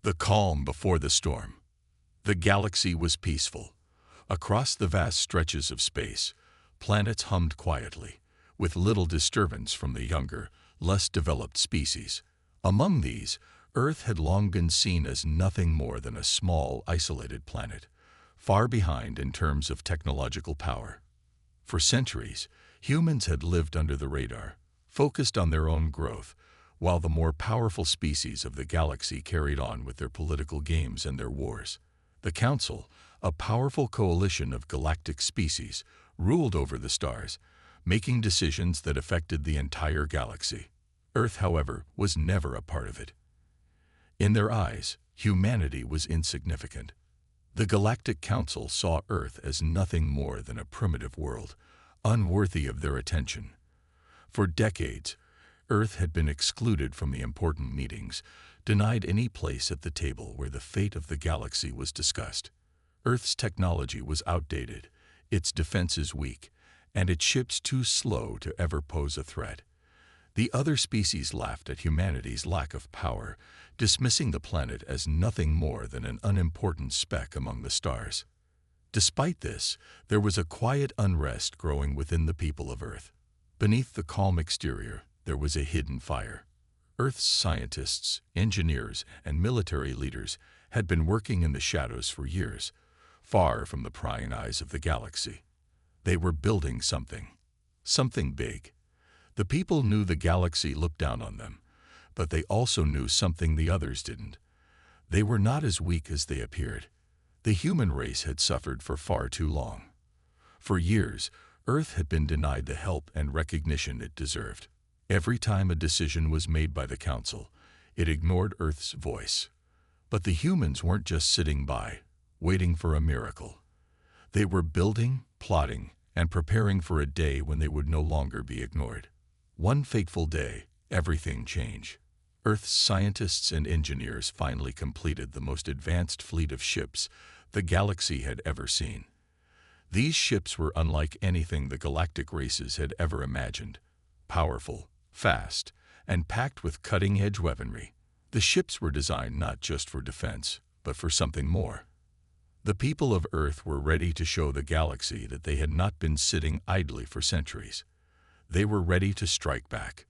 The calm before the storm. The galaxy was peaceful. Across the vast stretches of space, planets hummed quietly, with little disturbance from the younger, less developed species. Among these, Earth had long been seen as nothing more than a small, isolated planet, far behind in terms of technological power. For centuries, humans had lived under the radar, focused on their own growth, while the more powerful species of the galaxy carried on with their political games and their wars. The Council, a powerful coalition of galactic species, ruled over the stars, making decisions that affected the entire galaxy. Earth, however, was never a part of it. In their eyes, humanity was insignificant. The Galactic Council saw Earth as nothing more than a primitive world, unworthy of their attention. For decades, Earth had been excluded from the important meetings, denied any place at the table where the fate of the galaxy was discussed. Earth's technology was outdated, its defenses weak, and its ships too slow to ever pose a threat. The other species laughed at humanity's lack of power, dismissing the planet as nothing more than an unimportant speck among the stars. Despite this, there was a quiet unrest growing within the people of Earth. Beneath the calm exterior, there was a hidden fire. Earth's scientists, engineers, and military leaders had been working in the shadows for years, far from the prying eyes of the galaxy. They were building something big. The people knew the galaxy looked down on them, but they also knew something the others didn't. They were not as weak as they appeared. The human race had suffered for far too long. For years, Earth had been denied the help and recognition it deserved. Every time a decision was made by the Council, it ignored Earth's voice. But the humans weren't just sitting by, waiting for a miracle. They were building, plotting, and preparing for a day when they would no longer be ignored. One fateful day, everything changed. Earth's scientists and engineers finally completed the most advanced fleet of ships the galaxy had ever seen. These ships were unlike anything the galactic races had ever imagined. Powerful, fast, and packed with cutting-edge weaponry. The ships were designed not just for defense, but for something more. The people of Earth were ready to show the galaxy that they had not been sitting idly for centuries. They were ready to strike back.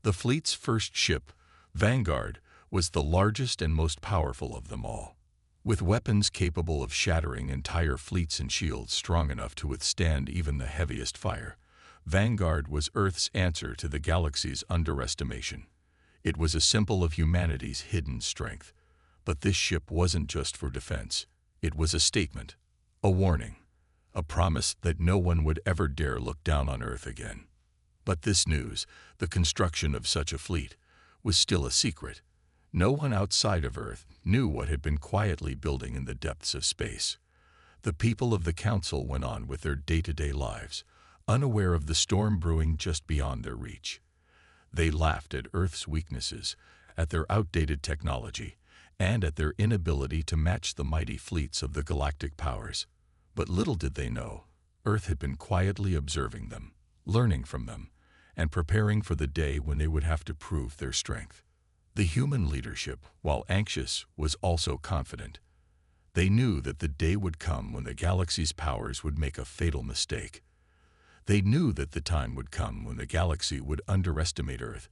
The fleet's first ship, Vanguard, was the largest and most powerful of them all. With weapons capable of shattering entire fleets and shields strong enough to withstand even the heaviest fire, Vanguard was Earth's answer to the galaxy's underestimation. It was a symbol of humanity's hidden strength. But this ship wasn't just for defense. It was a statement, a warning, a promise that no one would ever dare look down on Earth again. But this news, the construction of such a fleet, was still a secret. No one outside of Earth knew what had been quietly building in the depths of space. The people of the Council went on with their day-to-day lives, unaware of the storm brewing just beyond their reach. They laughed at Earth's weaknesses, at their outdated technology, and at their inability to match the mighty fleets of the galactic powers. But little did they know, Earth had been quietly observing them, learning from them, and preparing for the day when they would have to prove their strength. The human leadership, while anxious, was also confident. They knew that the day would come when the galaxy's powers would make a fatal mistake. They knew that the time would come when the galaxy would underestimate Earth,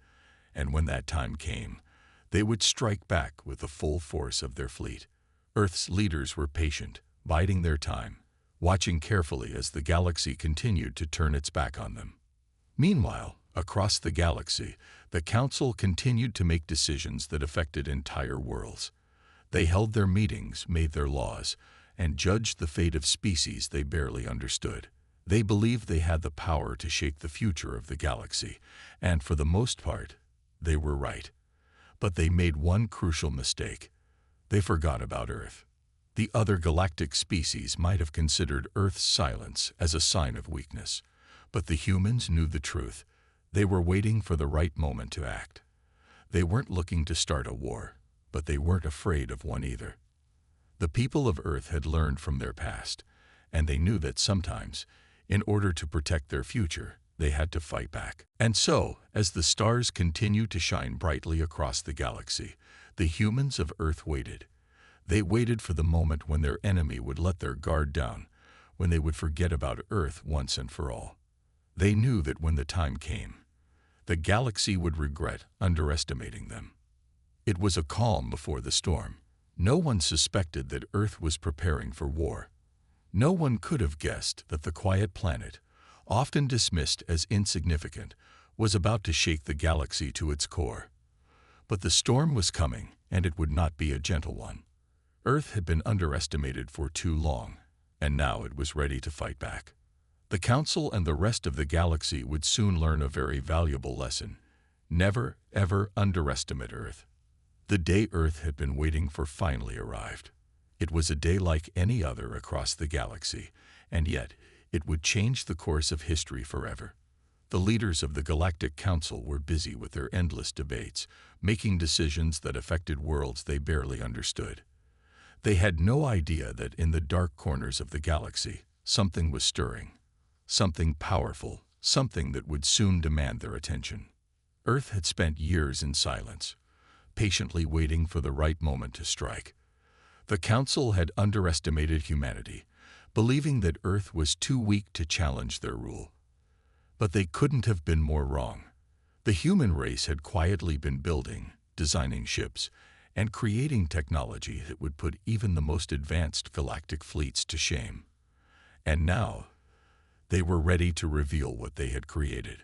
and when that time came, they would strike back with the full force of their fleet. Earth's leaders were patient, biding their time, watching carefully as the galaxy continued to turn its back on them. Meanwhile, across the galaxy, the Council continued to make decisions that affected entire worlds. They held their meetings, made their laws, and judged the fate of species they barely understood. They believed they had the power to shape the future of the galaxy, and for the most part, they were right. But they made one crucial mistake. They forgot about Earth. The other galactic species might have considered Earth's silence as a sign of weakness, but the humans knew the truth. They were waiting for the right moment to act. They weren't looking to start a war, but they weren't afraid of one either. The people of Earth had learned from their past, and they knew that sometimes, in order to protect their future, they had to fight back. And so, as the stars continued to shine brightly across the galaxy, The humans of Earth waited. They waited for the moment when their enemy would let their guard down, when they would forget about Earth once and for all. They knew that when the time came, the galaxy would regret underestimating them. It was a calm before the storm. No one suspected that Earth was preparing for war. No one could have guessed that the quiet planet, often dismissed as insignificant, was about to shake the galaxy to its core. But the storm was coming, and it would not be a gentle one. Earth had been underestimated for too long, and now it was ready to fight back. The Council and the rest of the galaxy would soon learn a very valuable lesson. Never, ever underestimate Earth. The day Earth had been waiting for finally arrived. It was a day like any other across the galaxy, and yet it would change the course of history forever. The leaders of the Galactic Council were busy with their endless debates, making decisions that affected worlds they barely understood. They had no idea that in the dark corners of the galaxy, something was stirring. Something powerful, something that would soon demand their attention. Earth had spent years in silence, patiently waiting for the right moment to strike. The Council had underestimated humanity, believing that Earth was too weak to challenge their rule. But they couldn't have been more wrong. The human race had quietly been building, designing ships, and creating technology that would put even the most advanced galactic fleets to shame. And now, they were ready to reveal what they had created.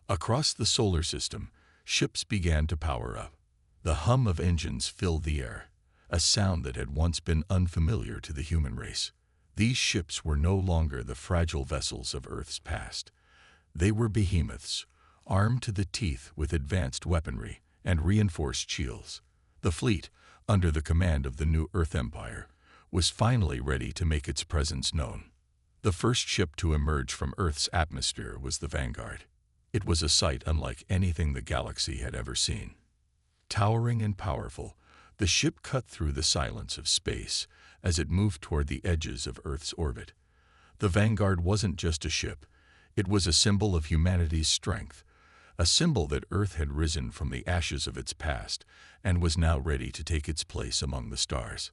Across the solar system, ships began to power up. The hum of engines filled the air, a sound that had once been unfamiliar to the human race. These ships were no longer the fragile vessels of Earth's past. They were behemoths, armed to the teeth with advanced weaponry and reinforced shields. The fleet, under the command of the new Earth Empire, was finally ready to make its presence known. The first ship to emerge from Earth's atmosphere was the Vanguard. It was a sight unlike anything the galaxy had ever seen. Towering and powerful, the ship cut through the silence of space as it moved toward the edges of Earth's orbit. The Vanguard wasn't just a ship, it was a symbol of humanity's strength, a symbol that Earth had risen from the ashes of its past and was now ready to take its place among the stars.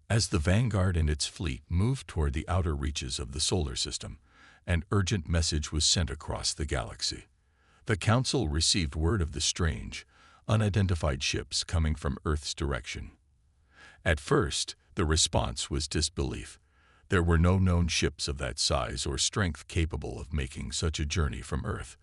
As the Vanguard and its fleet moved toward the outer reaches of the solar system, an urgent message was sent across the galaxy. The Council received word of the strange, unidentified ships coming from Earth's direction. At first, the response was disbelief. There were no known ships of that size or strength capable of making such a journey from Earth.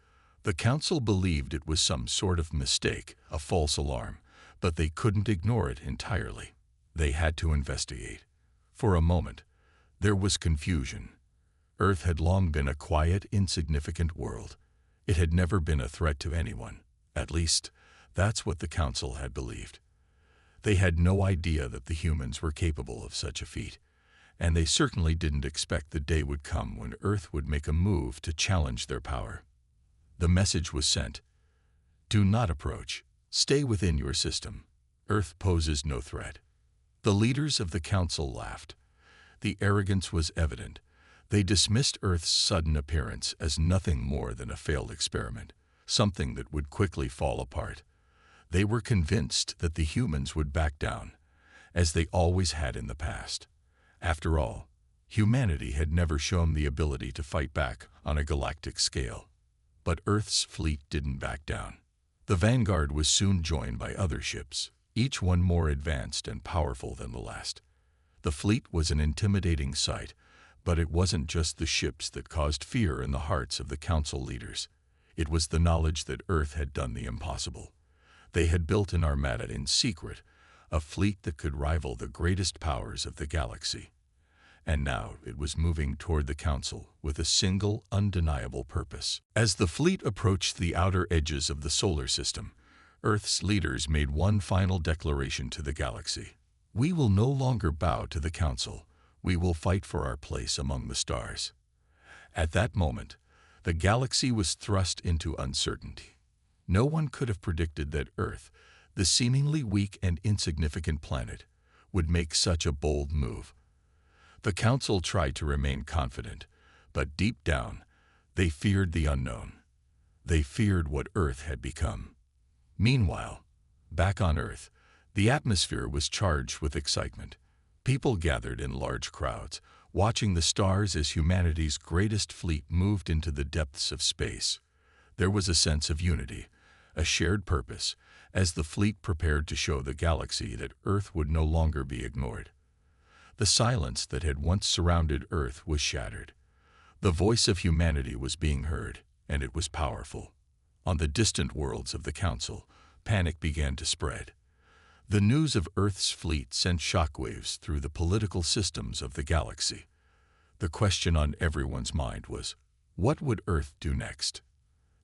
The Council believed it was some sort of mistake, a false alarm, but they couldn't ignore it entirely. They had to investigate. For a moment, there was confusion. Earth had long been a quiet, insignificant world. It had never been a threat to anyone. At least, that's what the Council had believed. They had no idea that the humans were capable of such a feat, and they certainly didn't expect the day would come when Earth would make a move to challenge their power. The message was sent. Do not approach. Stay within your system. Earth poses no threat. The leaders of the Council laughed. The arrogance was evident. They dismissed Earth's sudden appearance as nothing more than a failed experiment, something that would quickly fall apart. They were convinced that the humans would back down, as they always had in the past. After all, humanity had never shown the ability to fight back on a galactic scale. But Earth's fleet didn't back down. The Vanguard was soon joined by other ships, each one more advanced and powerful than the last. The fleet was an intimidating sight, but it wasn't just the ships that caused fear in the hearts of the Council leaders. It was the knowledge that Earth had done the impossible. They had built an Armada in secret, a fleet that could rival the greatest powers of the galaxy. And now it was moving toward the Council with a single, undeniable purpose. As the fleet approached the outer edges of the solar system, Earth's leaders made one final declaration to the galaxy. We will no longer bow to the Council. We will fight for our place among the stars. At that moment, the galaxy was thrust into uncertainty. No one could have predicted that Earth, the seemingly weak and insignificant planet, would make such a bold move. The Council tried to remain confident, but deep down, they feared the unknown. They feared what Earth had become. Meanwhile, back on Earth, The atmosphere was charged with excitement. People gathered in large crowds, watching the stars as humanity's greatest fleet moved into the depths of space. There was a sense of unity, a shared purpose, as the fleet prepared to show the galaxy that Earth would no longer be ignored. The silence that had once surrounded Earth was shattered. The voice of humanity was being heard, and it was powerful. On the distant worlds of the Council, panic began to spread. The news of Earth's fleet sent shockwaves through the political systems of the galaxy. The question on everyone's mind was, what would Earth do next?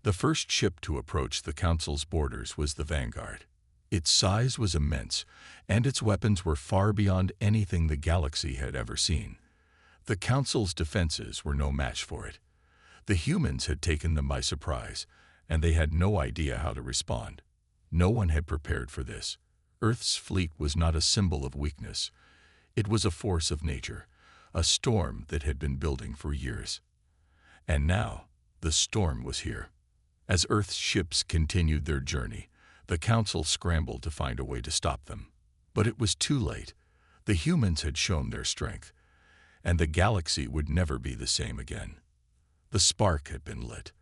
The first ship to approach the Council's borders was the Vanguard. Its size was immense, and its weapons were far beyond anything the galaxy had ever seen. The Council's defenses were no match for it. The humans had taken them by surprise, and they had no idea how to respond. No one had prepared for this. Earth's fleet was not a symbol of weakness. It was a force of nature, a storm that had been building for years. And now, the storm was here. As Earth's ships continued their journey, the Council scrambled to find a way to stop them. But it was too late. The humans had shown their strength, and the galaxy would never be the same again. The spark had been lit.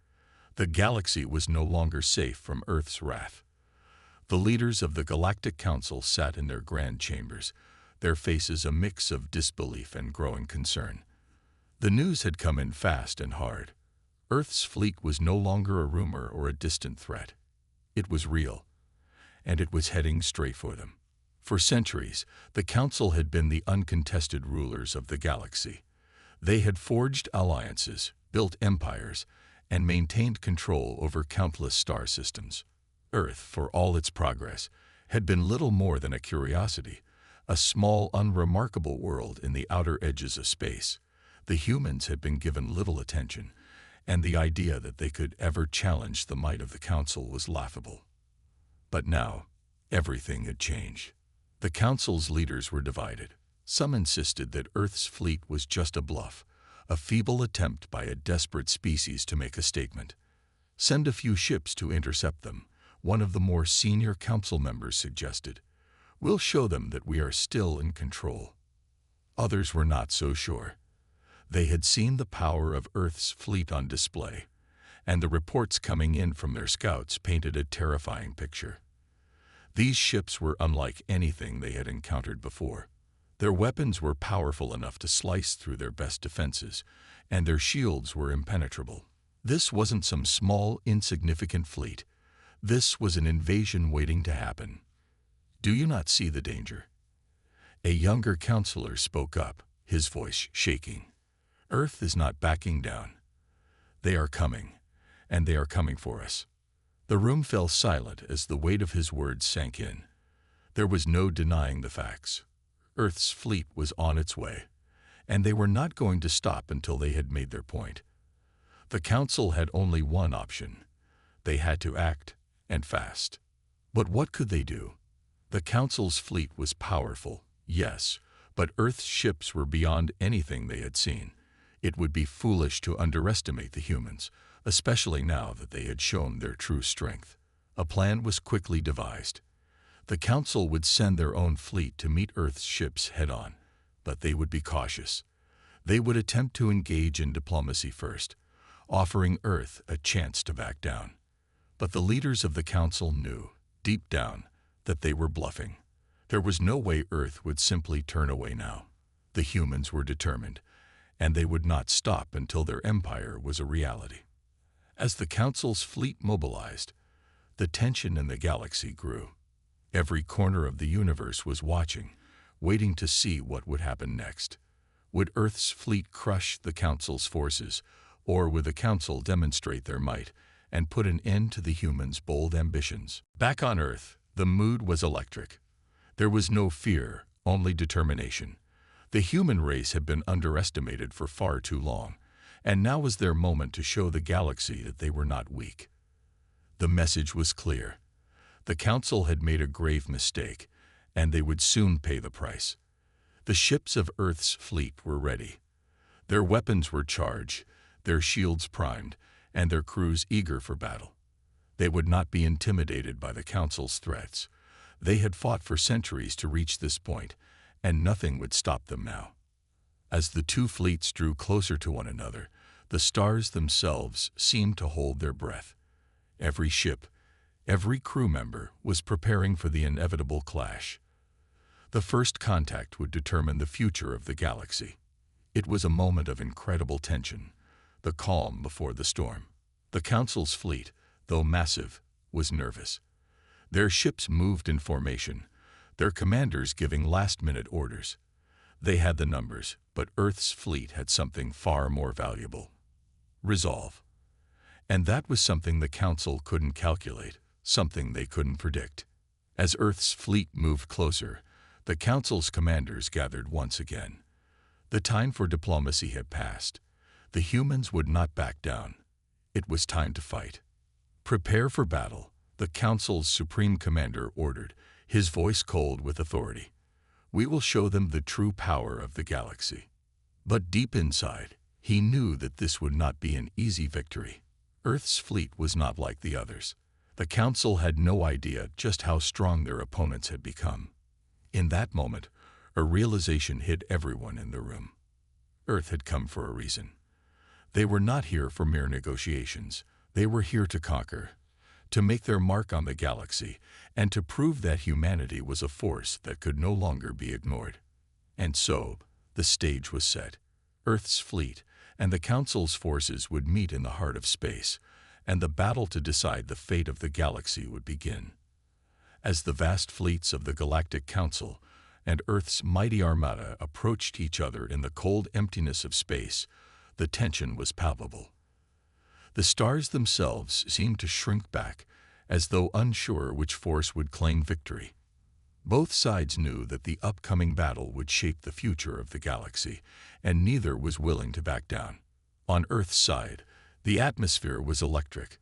The galaxy was no longer safe from Earth's wrath. The leaders of the Galactic Council sat in their grand chambers, their faces a mix of disbelief and growing concern. The news had come in fast and hard. Earth's fleet was no longer a rumor or a distant threat. It was real, and it was heading straight for them. For centuries, the Council had been the uncontested rulers of the galaxy. They had forged alliances, built empires, and maintained control over countless star systems. Earth, for all its progress, had been little more than a curiosity, a small, unremarkable world in the outer edges of space. The humans had been given little attention, and the idea that they could ever challenge the might of the Council was laughable. But now, everything had changed. The Council's leaders were divided. Some insisted that Earth's fleet was just a bluff, a feeble attempt by a desperate species to make a statement. Send a few ships to intercept them, one of the more senior Council members suggested. We'll show them that we are still in control. Others were not so sure. They had seen the power of Earth's fleet on display, and the reports coming in from their scouts painted a terrifying picture. These ships were unlike anything they had encountered before. Their weapons were powerful enough to slice through their best defenses, and their shields were impenetrable. This wasn't some small, insignificant fleet. This was an invasion waiting to happen. Do you not see the danger? A younger counselor spoke up, his voice shaking. Earth is not backing down. They are coming, and they are coming for us. The room fell silent as the weight of his words sank in. There was no denying the facts. Earth's fleet was on its way, and they were not going to stop until they had made their point. The Council had only one option. They had to act, and fast. But what could they do? The Council's fleet was powerful, yes, but Earth's ships were beyond anything they had seen. It would be foolish to underestimate the humans, especially now that they had shown their true strength. A plan was quickly devised. The Council would send their own fleet to meet Earth's ships head-on, but they would be cautious. They would attempt to engage in diplomacy first, offering Earth a chance to back down. But the leaders of the Council knew, deep down, that they were bluffing. There was no way Earth would simply turn away now. The humans were determined, and they would not stop until their empire was a reality. As the Council's fleet mobilized, the tension in the galaxy grew. Every corner of the universe was watching, waiting to see what would happen next. Would Earth's fleet crush the Council's forces, or would the Council demonstrate their might and put an end to the humans' bold ambitions? Back on Earth, the mood was electric. There was no fear, only determination. The human race had been underestimated for far too long, and now was their moment to show the galaxy that they were not weak. The message was clear. The Council had made a grave mistake, and they would soon pay the price. The ships of Earth's fleet were ready. Their weapons were charged, their shields primed, and their crews eager for battle. They would not be intimidated by the Council's threats. They had fought for centuries to reach this point, and nothing would stop them now. As the two fleets drew closer to one another, the stars themselves seemed to hold their breath. Every ship, every crew member was preparing for the inevitable clash. The first contact would determine the future of the galaxy. It was a moment of incredible tension, the calm before the storm. The Council's fleet, though massive, was nervous. Their ships moved in formation, their commanders giving last-minute orders. They had the numbers, but Earth's fleet had something far more valuable: resolve. And that was something the Council couldn't calculate, something they couldn't predict. As Earth's fleet moved closer, the Council's commanders gathered once again. The time for diplomacy had passed. The humans would not back down. It was time to fight. "Prepare for battle," the Council's supreme commander ordered, his voice cold with authority. "We will show them the true power of the galaxy." But deep inside, he knew that this would not be an easy victory. Earth's fleet was not like the others. The Council had no idea just how strong their opponents had become. In that moment, a realization hit everyone in the room. Earth had come for a reason. They were not here for mere negotiations. They were here to conquer, to make their mark on the galaxy, and to prove that humanity was a force that could no longer be ignored. And so, the stage was set. Earth's fleet and the Council's forces would meet in the heart of space, and the battle to decide the fate of the galaxy would begin. As the vast fleets of the Galactic Council and Earth's mighty Armada approached each other in the cold emptiness of space, the tension was palpable. The stars themselves seemed to shrink back, as though unsure which force would claim victory. Both sides knew that the upcoming battle would shape the future of the galaxy, and neither was willing to back down. On Earth's side, the atmosphere was electric.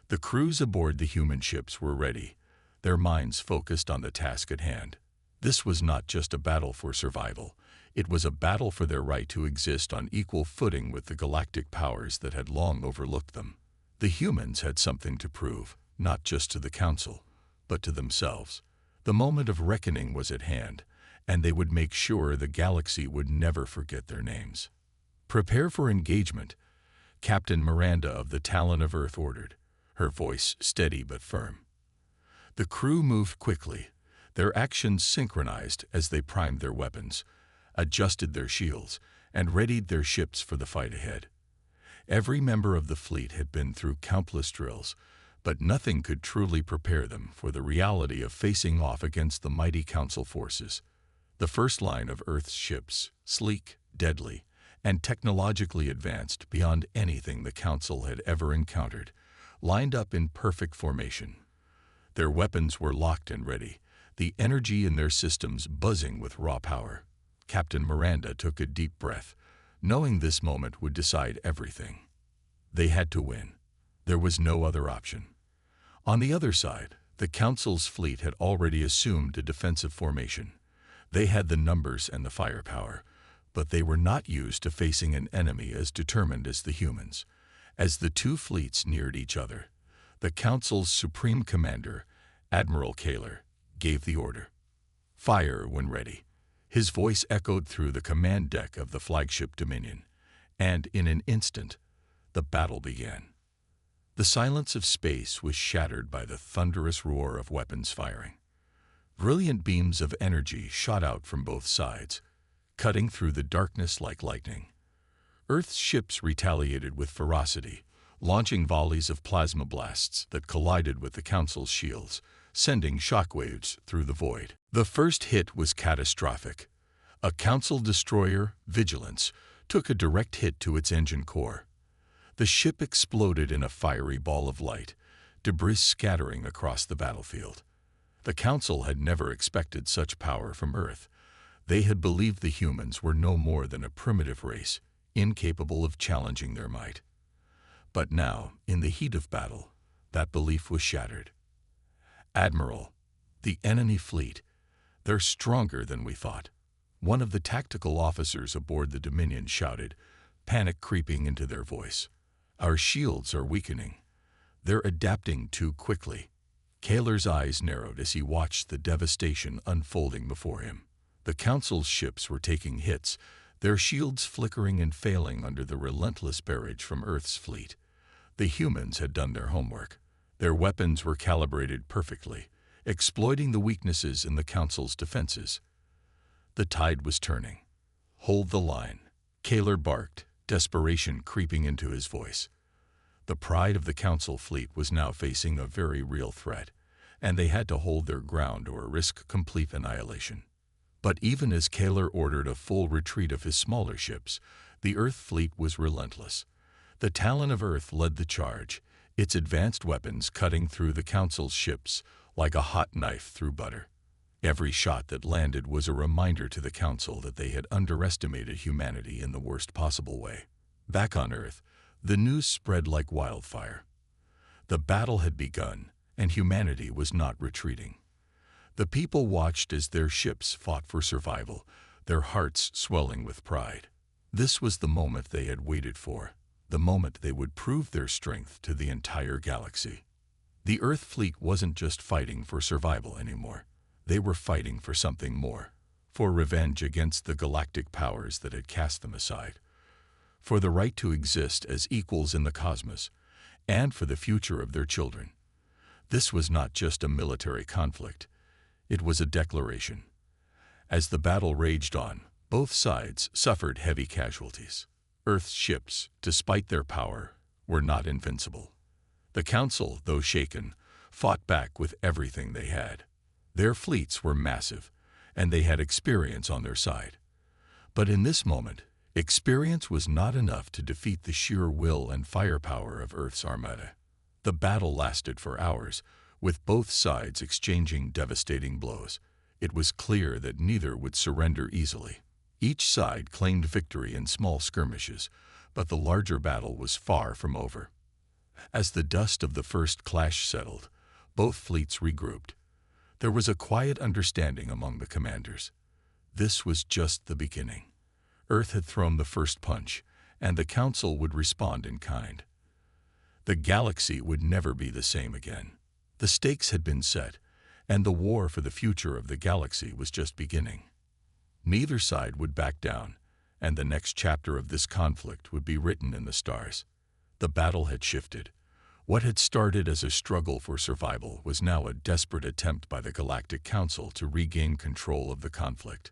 The crews aboard the human ships were ready, their minds focused on the task at hand. This was not just a battle for survival. It was a battle for their right to exist on equal footing with the galactic powers that had long overlooked them. The humans had something to prove, not just to the Council, but to themselves. The moment of reckoning was at hand, and they would make sure the galaxy would never forget their names. "Prepare for engagement," Captain Miranda of the Talon of Earth ordered, her voice steady but firm. The crew moved quickly, their actions synchronized as they primed their weapons, adjusted their shields, and readied their ships for the fight ahead. Every member of the fleet had been through countless drills, but nothing could truly prepare them for the reality of facing off against the mighty Council forces. The first line of Earth's ships, sleek, deadly, and technologically advanced beyond anything the Council had ever encountered, lined up in perfect formation. Their weapons were locked and ready, the energy in their systems buzzing with raw power. Captain Miranda took a deep breath, knowing this moment would decide everything. They had to win. There was no other option. On the other side, the Council's fleet had already assumed a defensive formation. They had the numbers and the firepower, but they were not used to facing an enemy as determined as the humans. As the two fleets neared each other, the Council's supreme commander, Admiral Kaler, gave the order. "Fire when ready." His voice echoed through the command deck of the flagship Dominion, and in an instant, the battle began. The silence of space was shattered by the thunderous roar of weapons firing. Brilliant beams of energy shot out from both sides, cutting through the darkness like lightning. Earth's ships retaliated with ferocity, launching volleys of plasma blasts that collided with the Council's shields, sending shockwaves through the void. The first hit was catastrophic. A Council destroyer, Vigilance, took a direct hit to its engine core. The ship exploded in a fiery ball of light, debris scattering across the battlefield. The Council had never expected such power from Earth. They had believed the humans were no more than a primitive race, incapable of challenging their might. But now, in the heat of battle, that belief was shattered. "Admiral, the enemy fleet, they're stronger than we thought," one of the tactical officers aboard the Dominion shouted, panic creeping into their voice. "Our shields are weakening. They're adapting too quickly." Kaler's eyes narrowed as he watched the devastation unfolding before him. The Council's ships were taking hits, their shields flickering and failing under the relentless barrage from Earth's fleet. The humans had done their homework. Their weapons were calibrated perfectly, exploiting the weaknesses in the Council's defenses. The tide was turning. "Hold the line," Kaler barked, desperation creeping into his voice. The pride of the Council fleet was now facing a very real threat, and they had to hold their ground or risk complete annihilation. But even as Kaler ordered a full retreat of his smaller ships, the Earth fleet was relentless. The Talon of Earth led the charge, its advanced weapons cutting through the Council's ships like a hot knife through butter. Every shot that landed was a reminder to the Council that they had underestimated humanity in the worst possible way. Back on Earth, the news spread like wildfire. The battle had begun, and humanity was not retreating. The people watched as their ships fought for survival, their hearts swelling with pride. This was the moment they had waited for, the moment they would prove their strength to the entire galaxy. The Earth fleet wasn't just fighting for survival anymore. They were fighting for something more, for revenge against the galactic powers that had cast them aside, for the right to exist as equals in the cosmos, and for the future of their children. This was not just a military conflict. It was a declaration. As the battle raged on, both sides suffered heavy casualties. Earth's ships, despite their power, were not invincible. The Council, though shaken, fought back with everything they had. Their fleets were massive, and they had experience on their side. But in this moment, experience was not enough to defeat the sheer will and firepower of Earth's Armada. The battle lasted for hours, with both sides exchanging devastating blows. It was clear that neither would surrender easily. Each side claimed victory in small skirmishes, but the larger battle was far from over. As the dust of the first clash settled, both fleets regrouped. There was a quiet understanding among the commanders. This was just the beginning. Earth had thrown the first punch, and the Council would respond in kind. The galaxy would never be the same again. The stakes had been set, and the war for the future of the galaxy was just beginning. Neither side would back down, and the next chapter of this conflict would be written in the stars. The battle had shifted. What had started as a struggle for survival was now a desperate attempt by the Galactic Council to regain control of the conflict.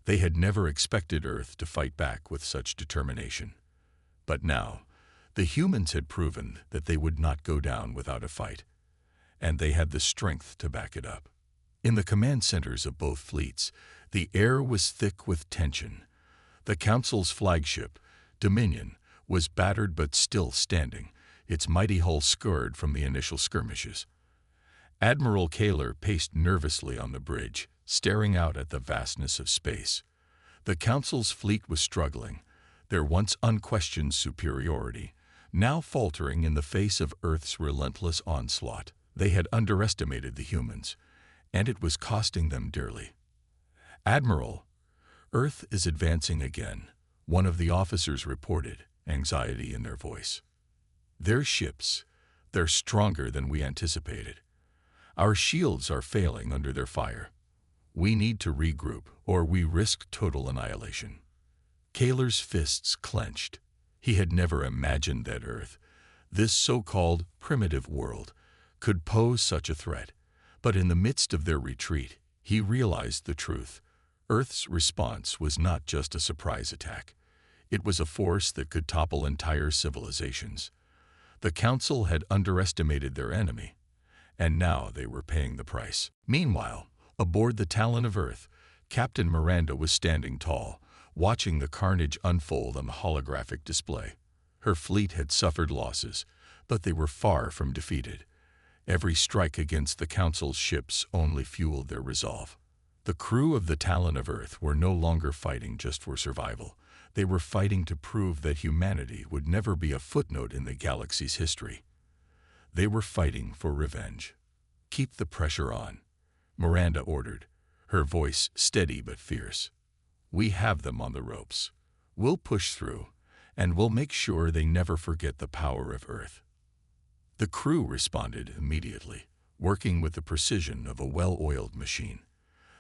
They had never expected Earth to fight back with such determination. But now, the humans had proven that they would not go down without a fight, and they had the strength to back it up. In the command centers of both fleets, the air was thick with tension. The Council's flagship, Dominion, was battered but still standing, its mighty hull scarred from the initial skirmishes. Admiral Kaler paced nervously on the bridge, staring out at the vastness of space. The Council's fleet was struggling, their once unquestioned superiority, now faltering in the face of Earth's relentless onslaught. They had underestimated the humans, and it was costing them dearly. "Admiral, Earth is advancing again," one of the officers reported, anxiety in their voice. "Their ships, they're stronger than we anticipated. Our shields are failing under their fire. We need to regroup, or we risk total annihilation." Kaler's fists clenched. He had never imagined that Earth, this so-called primitive world, could pose such a threat. But in the midst of their retreat, he realized the truth. Earth's response was not just a surprise attack. It was a force that could topple entire civilizations. The Council had underestimated their enemy, and now they were paying the price. Meanwhile, aboard the Talon of Earth, Captain Miranda was standing tall, watching the carnage unfold on the holographic display. Her fleet had suffered losses, but they were far from defeated. Every strike against the Council's ships only fueled their resolve. The crew of the Talon of Earth were no longer fighting just for survival. They were fighting to prove that humanity would never be a footnote in the galaxy's history. They were fighting for revenge. "Keep the pressure on," Miranda ordered, her voice steady but fierce. "We have them on the ropes. We'll push through, and we'll make sure they never forget the power of Earth." The crew responded immediately. working with the precision of a well-oiled machine.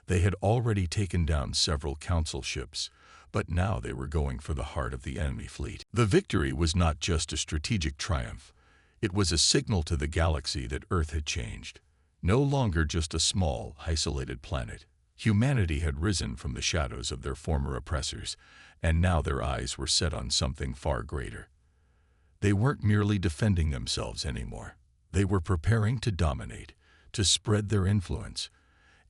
They had already taken down several council ships, but now they were going for the heart of the enemy fleet. The victory was not just a strategic triumph. It was a signal to the galaxy that Earth had changed. No longer just a small, isolated planet. Humanity had risen from the shadows of their former oppressors, and now their eyes were set on something far greater. They weren't merely defending themselves anymore. They were preparing to dominate, to spread their influence,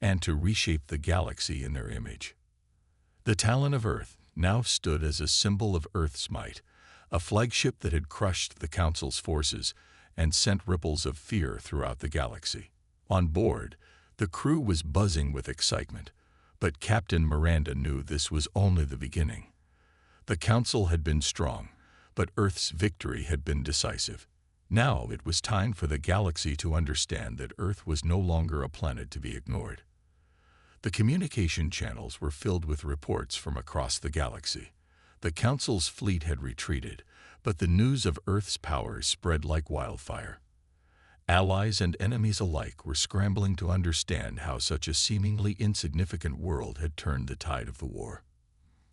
and to reshape the galaxy in their image. The Talon of Earth now stood as a symbol of Earth's might, a flagship that had crushed the Council's forces and sent ripples of fear throughout the galaxy. On board, the crew was buzzing with excitement, but Captain Miranda knew this was only the beginning. The Council had been strong, but Earth's victory had been decisive. Now it was time for the galaxy to understand that Earth was no longer a planet to be ignored. The communication channels were filled with reports from across the galaxy. The Council's fleet had retreated, but the news of Earth's power spread like wildfire. Allies and enemies alike were scrambling to understand how such a seemingly insignificant world had turned the tide of the war.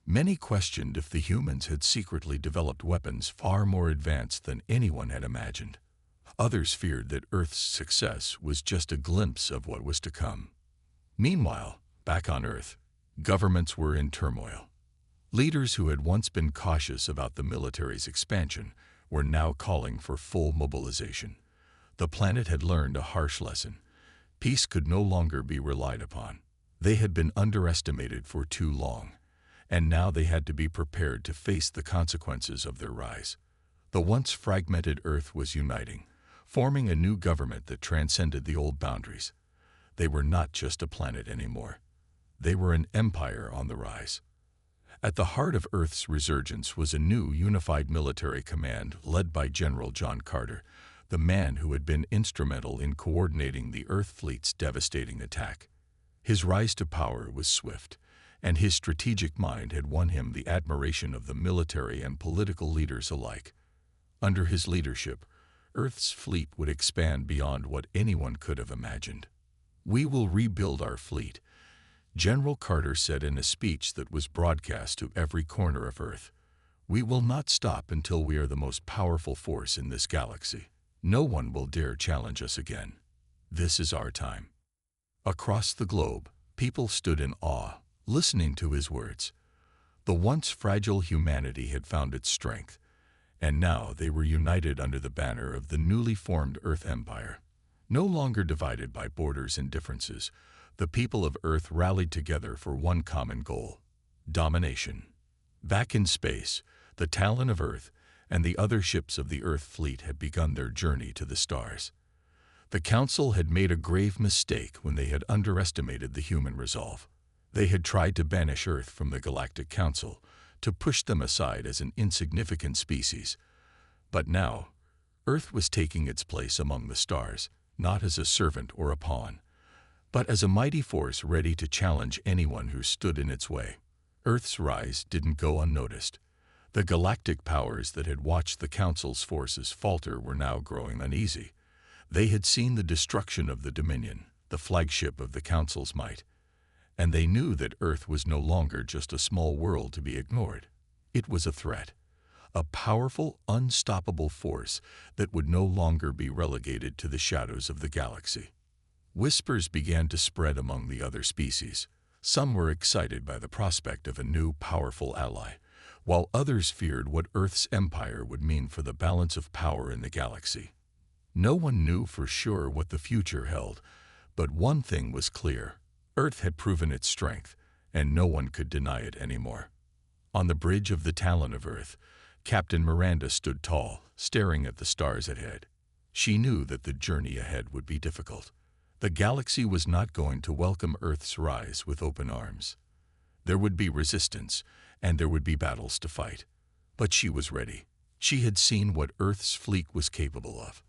Many questioned if the humans had secretly developed weapons far more advanced than anyone had imagined. Others feared that Earth's success was just a glimpse of what was to come. Meanwhile, back on Earth, governments were in turmoil. Leaders who had once been cautious about the military's expansion were now calling for full mobilization. The planet had learned a harsh lesson. Peace could no longer be relied upon. They had been underestimated for too long, and now they had to be prepared to face the consequences of their rise. The once fragmented Earth was uniting, forming a new government that transcended the old boundaries. They were not just a planet anymore. They were an empire on the rise. At the heart of Earth's resurgence was a new unified military command led by General John Carter, the man who had been instrumental in coordinating the Earth fleet's devastating attack. His rise to power was swift, and his strategic mind had won him the admiration of the military and political leaders alike. Under his leadership, Earth's fleet would expand beyond what anyone could have imagined. "We will rebuild our fleet," General Carter said in a speech that was broadcast to every corner of Earth. "We will not stop until we are the most powerful force in this galaxy. No one will dare challenge us again. This is our time." Across the globe, people stood in awe, listening to his words. The once fragile humanity had found its strength, and now they were united under the banner of the newly formed Earth Empire. No longer divided by borders and differences, the people of Earth rallied together for one common goal: domination. Back in space, the Talon of Earth and the other ships of the Earth fleet had begun their journey to the stars. The Council had made a grave mistake when they had underestimated the human resolve. They had tried to banish Earth from the Galactic Council, to push them aside as an insignificant species. But now, Earth was taking its place among the stars, not as a servant or a pawn, but as a mighty force ready to challenge anyone who stood in its way. Earth's rise didn't go unnoticed. The galactic powers that had watched the Council's forces falter were now growing uneasy. They had seen the destruction of the Dominion, the flagship of the Council's might, and they knew that Earth was no longer just a small world to be ignored. It was a threat, a powerful, unstoppable force that would no longer be relegated to the shadows of the galaxy. Whispers began to spread among the other species. Some were excited by the prospect of a new, powerful ally, while others feared what Earth's empire would mean for the balance of power in the galaxy. No one knew for sure what the future held, but one thing was clear: Earth had proven its strength, and no one could deny it anymore. On the bridge of the Talon of Earth, Captain Miranda stood tall, staring at the stars ahead. She knew that the journey ahead would be difficult. The galaxy was not going to welcome Earth's rise with open arms. There would be resistance, and there would be battles to fight. But she was ready. She had seen what Earth's fleet was capable of,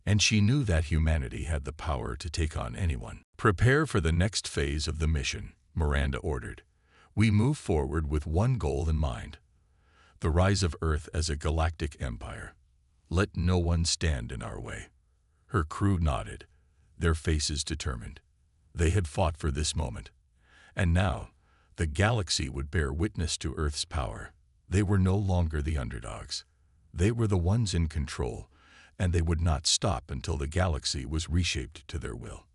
and she knew that humanity had the power to take on anyone. "Prepare for the next phase of the mission," Miranda ordered. "We move forward with one goal in mind: the rise of Earth as a galactic empire. Let no one stand in our way." Her crew nodded. their faces determined. They had fought for this moment. And now, the galaxy would bear witness to Earth's power. They were no longer the underdogs. They were the ones in control, and they would not stop until the galaxy was reshaped to their will.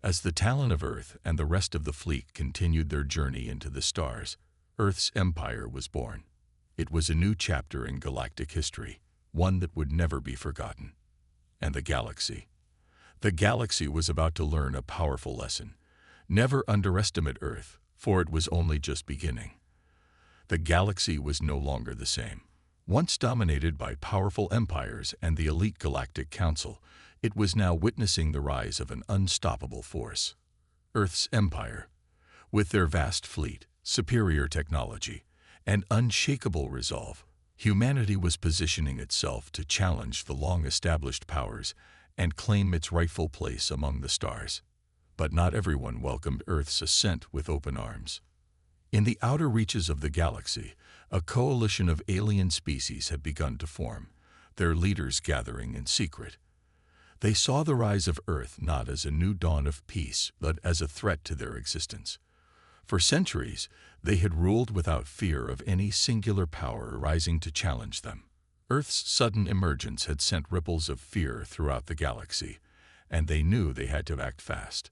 As the Talon of Earth and the rest of the fleet continued their journey into the stars, Earth's empire was born. It was a new chapter in galactic history, one that would never be forgotten. And the galaxy. The galaxy was about to learn a powerful lesson. Never underestimate Earth, for it was only just beginning. The galaxy was no longer the same. Once dominated by powerful empires and the elite Galactic Council, it was now witnessing the rise of an unstoppable force. Earth's empire. With their vast fleet, superior technology, and unshakable resolve, humanity was positioning itself to challenge the long-established powers and claim its rightful place among the stars. But not everyone welcomed Earth's ascent with open arms. In the outer reaches of the galaxy, a coalition of alien species had begun to form, their leaders gathering in secret. They saw the rise of Earth not as a new dawn of peace, but as a threat to their existence. For centuries, they had ruled without fear of any singular power rising to challenge them. Earth's sudden emergence had sent ripples of fear throughout the galaxy, and they knew they had to act fast.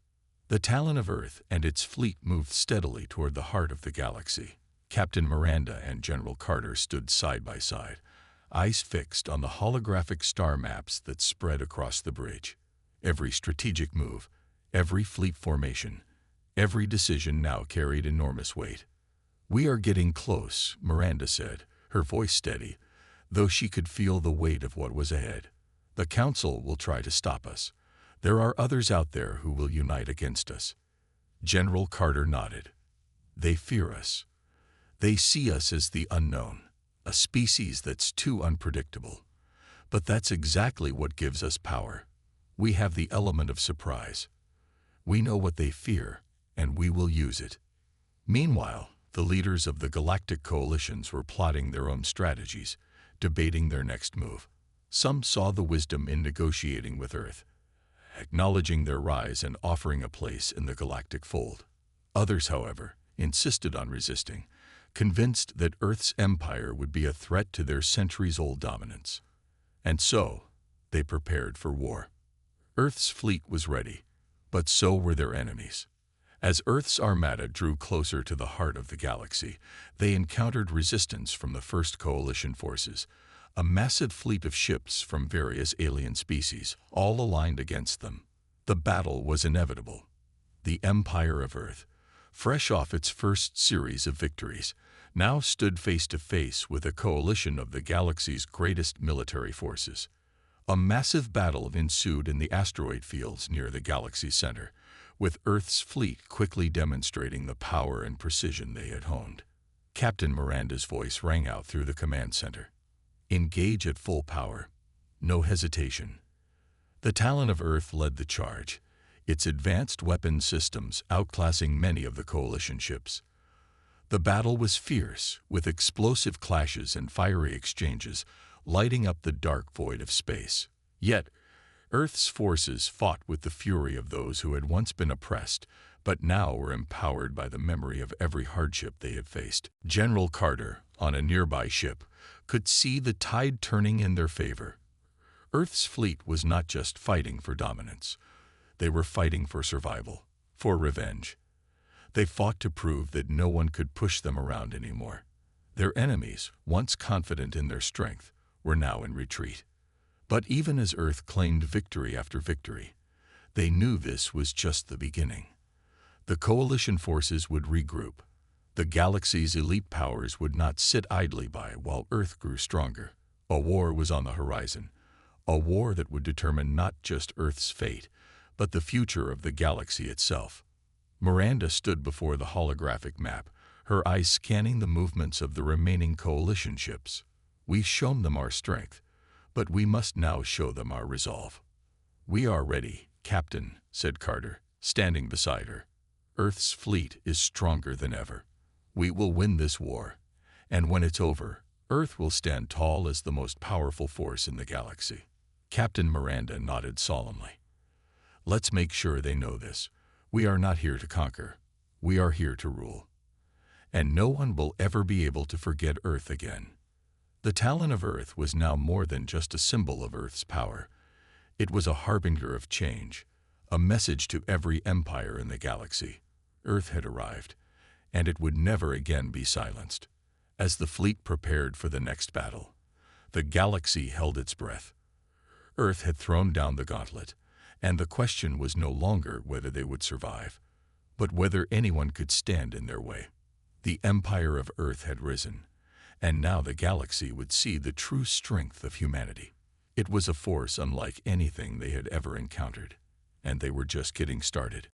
The Talon of Earth and its fleet moved steadily toward the heart of the galaxy. Captain Miranda and General Carter stood side by side, eyes fixed on the holographic star maps that spread across the bridge. Every strategic move, every fleet formation, every decision now carried enormous weight. "We are getting close," Miranda said, her voice steady, though she could feel the weight of what was ahead. "The Council will try to stop us. There are others out there who will unite against us." General Carter nodded. "They fear us. They see us as the unknown, a species that's too unpredictable. But that's exactly what gives us power. We have the element of surprise. We know what they fear, and we will use it." Meanwhile, the leaders of the galactic coalitions were plotting their own strategies, debating their next move. Some saw the wisdom in negotiating with Earth, acknowledging their rise and offering a place in the galactic fold. Others, however, insisted on resisting, convinced that Earth's empire would be a threat to their centuries-old dominance. And so, they prepared for war. Earth's fleet was ready, but so were their enemies. As Earth's Armada drew closer to the heart of the galaxy, they encountered resistance from the First Coalition forces, a massive fleet of ships from various alien species, all aligned against them. The battle was inevitable. The Empire of Earth, fresh off its first series of victories, now stood face to face with a coalition of the galaxy's greatest military forces. A massive battle ensued in the asteroid fields near the galaxy's center, with Earth's fleet quickly demonstrating the power and precision they had honed. Captain Miranda's voice rang out through the command center. "Engage at full power. No hesitation." The Talon of Earth led the charge, its advanced weapon systems outclassing many of the coalition ships. The battle was fierce, with explosive clashes and fiery exchanges lighting up the dark void of space. Yet, Earth's forces fought with the fury of those who had once been oppressed, but now were empowered by the memory of every hardship they had faced. General Carter, on a nearby ship, could see the tide turning in their favor. Earth's fleet was not just fighting for dominance. They were fighting for survival, for revenge. They fought to prove that no one could push them around anymore. Their enemies, once confident in their strength, were now in retreat. But even as Earth claimed victory after victory, they knew this was just the beginning. The coalition forces would regroup. The galaxy's elite powers would not sit idly by while Earth grew stronger. A war was on the horizon, a war that would determine not just Earth's fate, but the future of the galaxy itself. Miranda stood before the holographic map, her eyes scanning the movements of the remaining coalition ships. "We've shown them our strength, but we must now show them our resolve." "We are ready, Captain," said Carter, standing beside her. "Earth's fleet is stronger than ever. We will win this war, and when it's over, Earth will stand tall as the most powerful force in the galaxy." Captain Miranda nodded solemnly. Let's make sure they know this. We are not here to conquer. We are here to rule. And no one will ever be able to forget Earth again. The Talon of Earth was now more than just a symbol of Earth's power. It was a harbinger of change, a message to every empire in the galaxy. Earth had arrived, and it would never again be silenced. As the fleet prepared for the next battle, the galaxy held its breath. Earth had thrown down the gauntlet, and the question was no longer whether they would survive, but whether anyone could stand in their way. The empire of Earth had risen, and now the galaxy would see the true strength of humanity. It was a force unlike anything they had ever encountered, and they were just getting started.